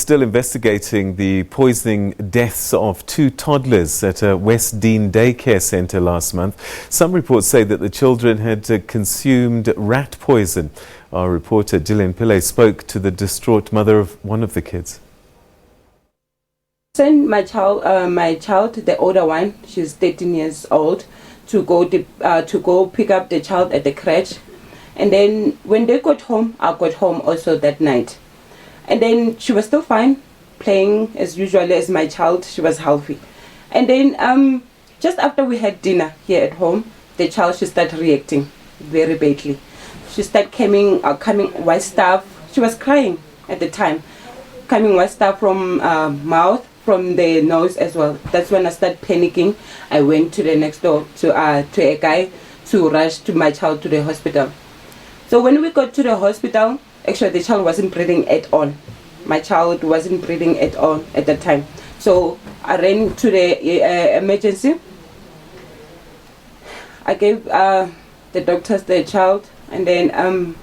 still investigating the poisoning deaths of 2 toddlers at a Westdene daycare centre last month. Some reports say that the children had consumed rat poison. Our reporter Dylan Pillay spoke to the distraught mother of one of the kids. Sent my child, the older one, she's 13 years old, to go pick up the child at the crèche. And then when they got home, I got home also that night. And then she was still fine, playing as usual as my child. She was healthy. And then just after we had dinner here at home, the child, she started reacting very badly. She started coming white stuff. She was crying at the time, coming white stuff from mouth, from the nose as well. That's when I started panicking. I went to the next door to a guy to rush to my child to the hospital. So when we got to the hospital, actually the child wasn't breathing at all. My child wasn't breathing at all at the time. So I ran to the emergency. I gave the doctors the child, and then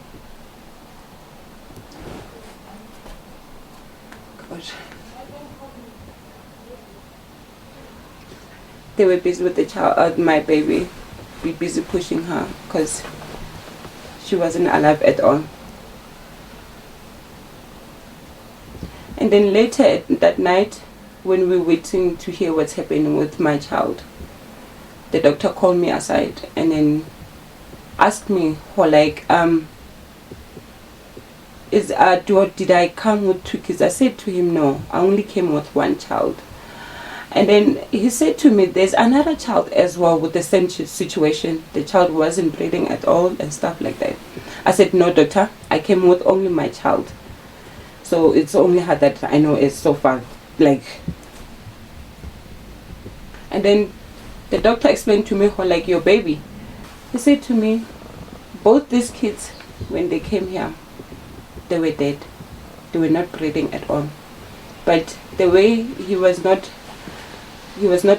they were busy with the child, my baby, be busy pushing her because she wasn't alive at all. And then later that night, when we were waiting to hear what's happening with my child, the doctor called me aside and then asked me, did I come with 2 kids? I said to him, no, I only came with 1 child. And then he said to me, there's another child as well with the same situation. The child wasn't breathing at all and stuff like that. I said, no, doctor, I came with only my child. So it's only her that I know is so far, And then the doctor explained to me, your baby. He said to me, both these kids, when they came here, they were dead. They were not breathing at all. But the way he was not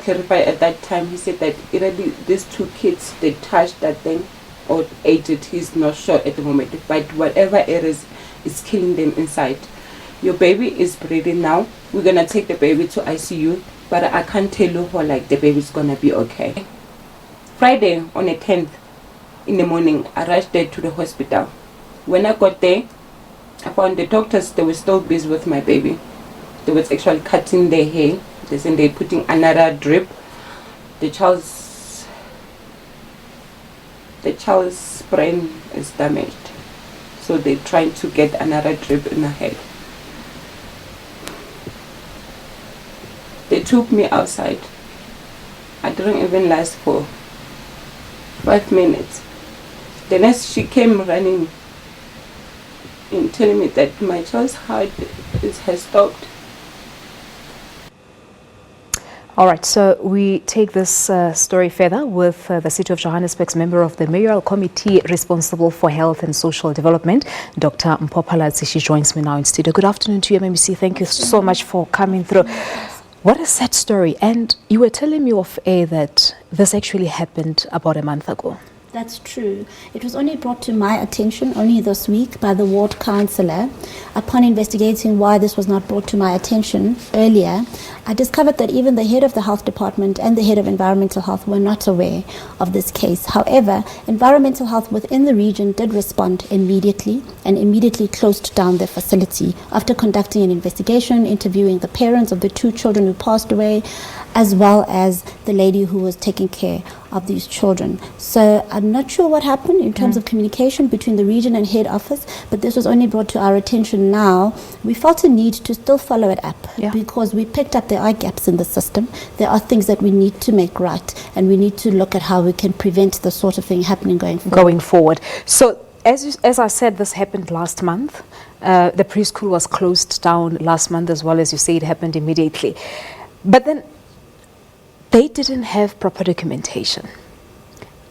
clarified at that time. He said that either these 2 kids, they touched that thing or ate it. He's not sure at the moment. But whatever it is killing them inside. Your baby is breathing now. We're going to take the baby to ICU. But I can't tell you the baby's going to be okay. Friday on the 10th in the morning, I rushed there to the hospital. When I got there, I found the doctors, they were still busy with my baby. They was actually cutting their hair. They're putting another drip. The child's brain is damaged, so they're trying to get another drip in her head. They took me outside. I didn't even last for 5 minutes. The nurse, she came running and telling me that my child's heart has stopped. All right, so we take this story further with the City of Johannesburg's member of the mayoral committee responsible for health and social development, Dr. Mpho Phalatse. She joins me now in studio. Good afternoon to you, MMC. Thank you so much for coming through. What a sad story. And you were telling me off air that this actually happened about a month ago. That's true. It was only brought to my attention only this week by the ward councillor. Upon investigating why this was not brought to my attention earlier, I discovered that even the head of the health department and the head of environmental health were not aware of this case. However, environmental health within the region did respond immediately and immediately closed down their facility after conducting an investigation, interviewing the parents of the 2 children who passed away, as well as the lady who was taking care of these children. So I'm not sure what happened in terms of communication between the region and head office, but this was only brought to our attention now. We felt a need to still follow it up because we picked up there are gaps in the system. There are things that we need to make right, and we need to look at how we can prevent the sort of thing happening going forward. So as I said, this happened last month. The preschool was closed down last month as well, as you say, it happened immediately. But then they didn't have proper documentation.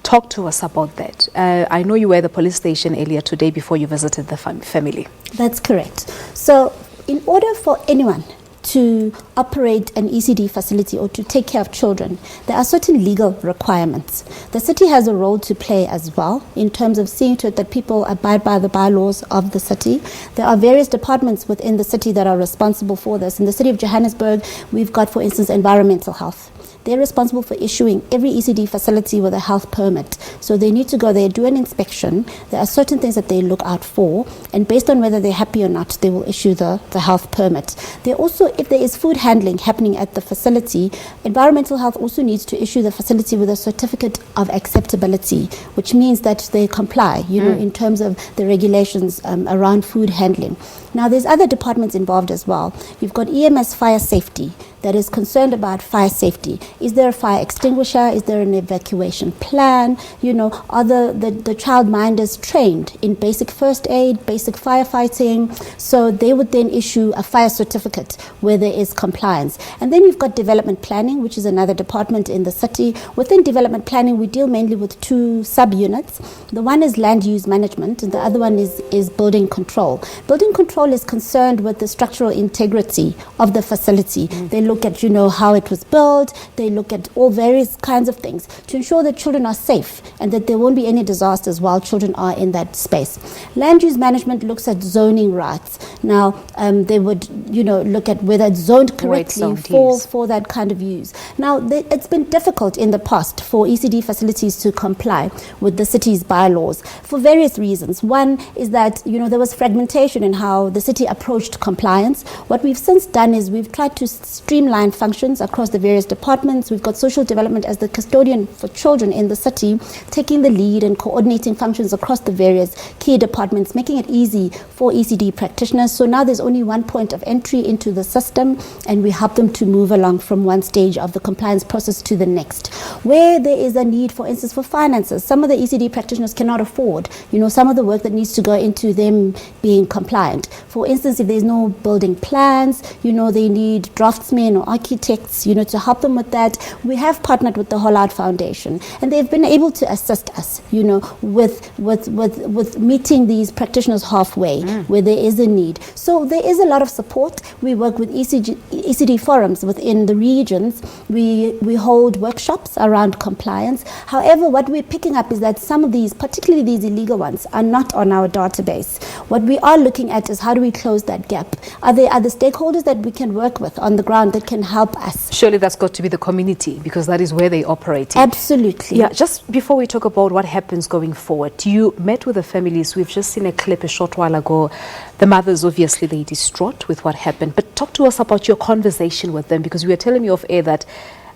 Talk to us about that. I know you were at the police station earlier today before you visited the family. That's correct. So in order for anyone to operate an ECD facility or to take care of children, there are certain legal requirements. The city has a role to play as well in terms of seeing to it that people abide by the bylaws of the city. There are various departments within the city that are responsible for this. In the City of Johannesburg, we've got, for instance, environmental health. They're responsible for issuing every ECD facility with a health permit. So they need to go there, do an inspection. There are certain things that they look out for, and based on whether they're happy or not, they will issue the health permit. They also, if there is food handling happening at the facility, environmental health also needs to issue the facility with a certificate of acceptability, which means that they comply, in terms of the regulations around food handling. Now, there's other departments involved as well. You've got EMS fire safety that is concerned about fire safety. Is there a fire extinguisher? Is there an evacuation plan? Are the childminders trained in basic first aid, basic firefighting? So they would then issue a fire certificate where there is compliance. And then you've got development planning, which is another department in the city. Within development planning, we deal mainly with two sub-units. The one is land use management, and the other one is building control. Building control is concerned with the structural integrity of the facility. They look at, how it was built. They look at all various kinds of things to ensure that children are safe and that there won't be any disasters while children are in that space. Land use management looks at zoning rights. Now, they would, look at whether it's zoned correctly for that kind of use. Now, it's been difficult in the past for ECD facilities to comply with the city's bylaws for various reasons. One is that, there was fragmentation in how the city approached compliance. What we've since done is we've tried to streamline functions across the various departments. We've got social development as the custodian for children in the city, taking the lead and coordinating functions across the various key departments, making it easy for ECD practitioners. So now there's only one point of entry into the system, and we help them to move along from one stage of the compliance process to the next. Where there is a need, for instance, for finances, some of the ECD practitioners cannot afford, some of the work that needs to go into them being compliant. For instance, if there's no building plans, they need draftsmen or architects, to help them with that. We have partnered with the Whole Out Foundation, and they've been able to assist us, with meeting these practitioners halfway where there is a need. So there is a lot of support. We work with ECD forums within the regions. We hold workshops around compliance. However, what we're picking up is that some of these, particularly these illegal ones, are not on our database. What we are looking at is how do we close that gap? Are there other stakeholders that we can work with on the ground that can help us? Surely that's got to be the community, because that is where they operate. Absolutely. Yeah, just before we talk about what happens going forward, you met with the families. We've just seen a clip a short while ago. The mothers, obviously, they're distraught with what happened. But talk to us about your conversation with them, because you were telling me off air that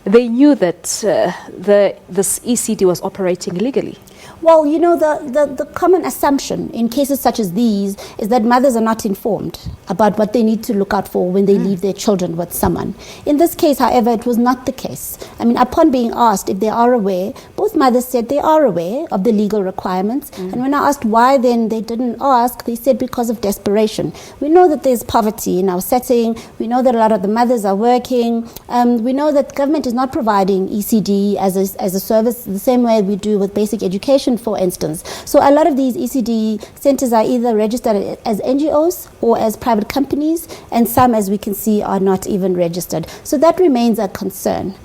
they knew that this ECD was operating illegally. Well, the common assumption in cases such as these is that mothers are not informed about what they need to look out for when they leave their children with someone. In this case, however, it was not the case. I mean, upon being asked if they are aware, both mothers said they are aware of the legal requirements. And when I asked why then they didn't ask, they said because of desperation. We know that there's poverty in our setting. We know that a lot of the mothers are working. We know that government is not providing ECD as a service the same way we do with basic education, for instance. So a lot of these ECD centers are either registered as NGOs or as private companies, and some, as we can see, are not even registered. So that remains a concern.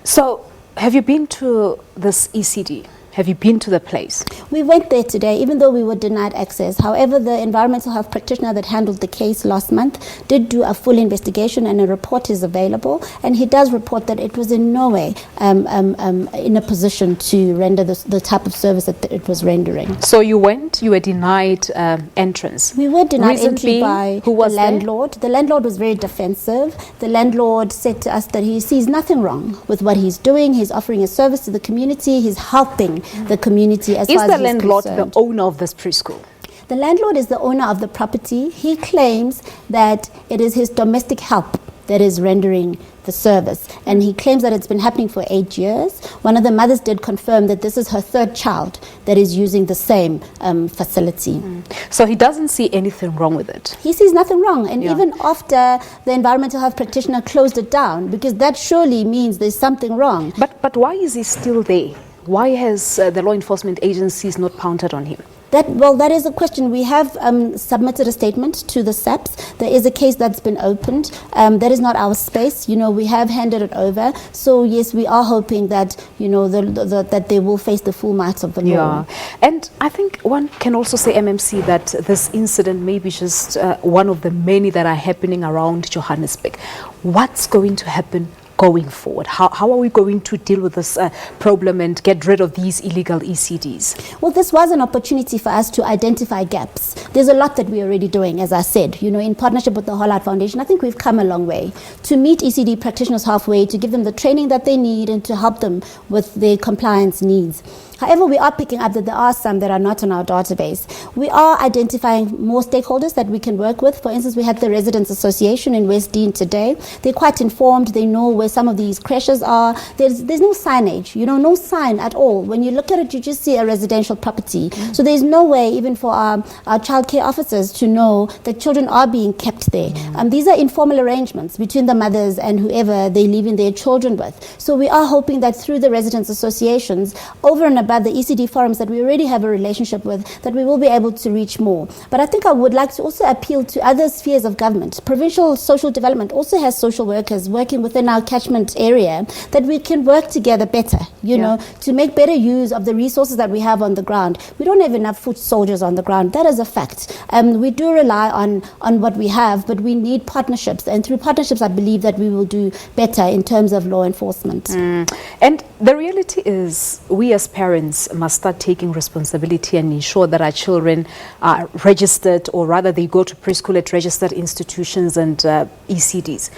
So have you been to this ECD? Have you been to the place? We went there today, even though we were denied access. However, the environmental health practitioner that handled the case last month did do a full investigation, and a report is available. And he does report that it was in no way in a position to render the type of service that it was rendering. So you went, you were denied entrance. We were denied Reason entry being, by who was the landlord. The landlord was very defensive. The landlord said to us that he sees nothing wrong with what he's doing. He's offering a service to the community. He's helping the community as far as he's concerned. Is the landlord the owner of this preschool? The landlord is the owner of the property. He claims that it is his domestic help that is rendering the service, and he claims that it's been happening for 8 years. One of the mothers did confirm that this is her third child that is using the same facility. So he doesn't see anything wrong with it? He sees nothing wrong, and even after the environmental health practitioner closed it down, because that surely means there's something wrong. But why is he still there? Why has the law enforcement agencies not pounced on him? That is a question. We have submitted a statement to the SAPS. There is a case that's been opened. That is not our space. We have handed it over. So yes, we are hoping that that they will face the full might of the law. Yeah, and I think one can also say, MMC, that this incident may be just one of the many that are happening around Johannesburg. What's going to happen going forward? How are we going to deal with this problem and get rid of these illegal ECDs? Well, this was an opportunity for us to identify gaps. There's a lot that we're already doing, as I said, in partnership with the Whole Heart Foundation. I think we've come a long way to meet ECD practitioners halfway, to give them the training that they need and to help them with their compliance needs. However, we are picking up that there are some that are not on our database. We are identifying more stakeholders that we can work with. For instance, we had the Residents Association in Westdene today. They're quite informed. They know where some of these creches are. There's no signage, no sign at all. When you look at it, you just see a residential property. So there's no way even for our childcare officers to know that children are being kept there. These are informal arrangements between the mothers and whoever they're leaving their children with. So we are hoping that through the Residents Associations, over and about the ECD forums that we already have a relationship with, that we will be able to reach more. But I think I would like to also appeal to other spheres of government. Provincial social development also has social workers working within our catchment area, that we can work together better, to make better use of the resources that we have on the ground. We don't have enough foot soldiers on the ground. That is a fact. We do rely on what we have, but we need partnerships. And through partnerships, I believe that we will do better in terms of law enforcement. And the reality is, we as parents must start taking responsibility and ensure that our children are registered, or rather they go to preschool at registered institutions and ECDs.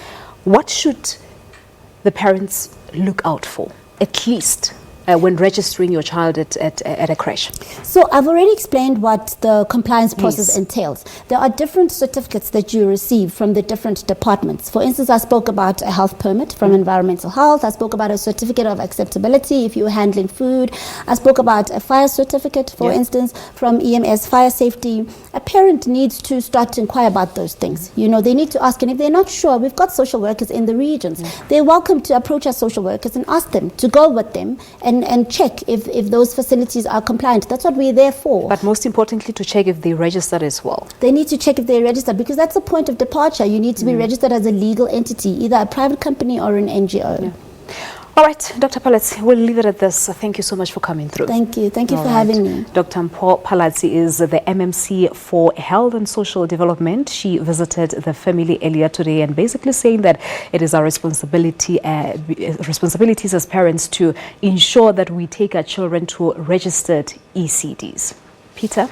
What should the parents look out for, at least when registering your child at a creche? So I've already explained what the compliance process entails. There are different certificates that you receive from the different departments. For instance, I spoke about a health permit from environmental health. I spoke about a certificate of acceptability if you were handling food. I spoke about a fire certificate, for instance, from EMS fire safety. A parent needs to start to inquire about those things. They need to ask, and if they're not sure, we've got social workers in the regions. They're welcome to approach our social workers and ask them to go with them and check if those facilities are compliant. That's what we're there for. But most importantly, to check if they're registered as well. They need to check if they're registered, because that's a point of departure. You need to be registered as a legal entity, either a private company or an NGO. Yeah. All right, Dr. Phalatse, we'll leave it at this. Thank you so much for coming through. Thank you. Thank you for having me. Dr. Mpho Phalatse is the MMC for Health and Social Development. She visited the family earlier today and basically saying that it is our responsibilities as parents to ensure that we take our children to registered ECDs. Peter?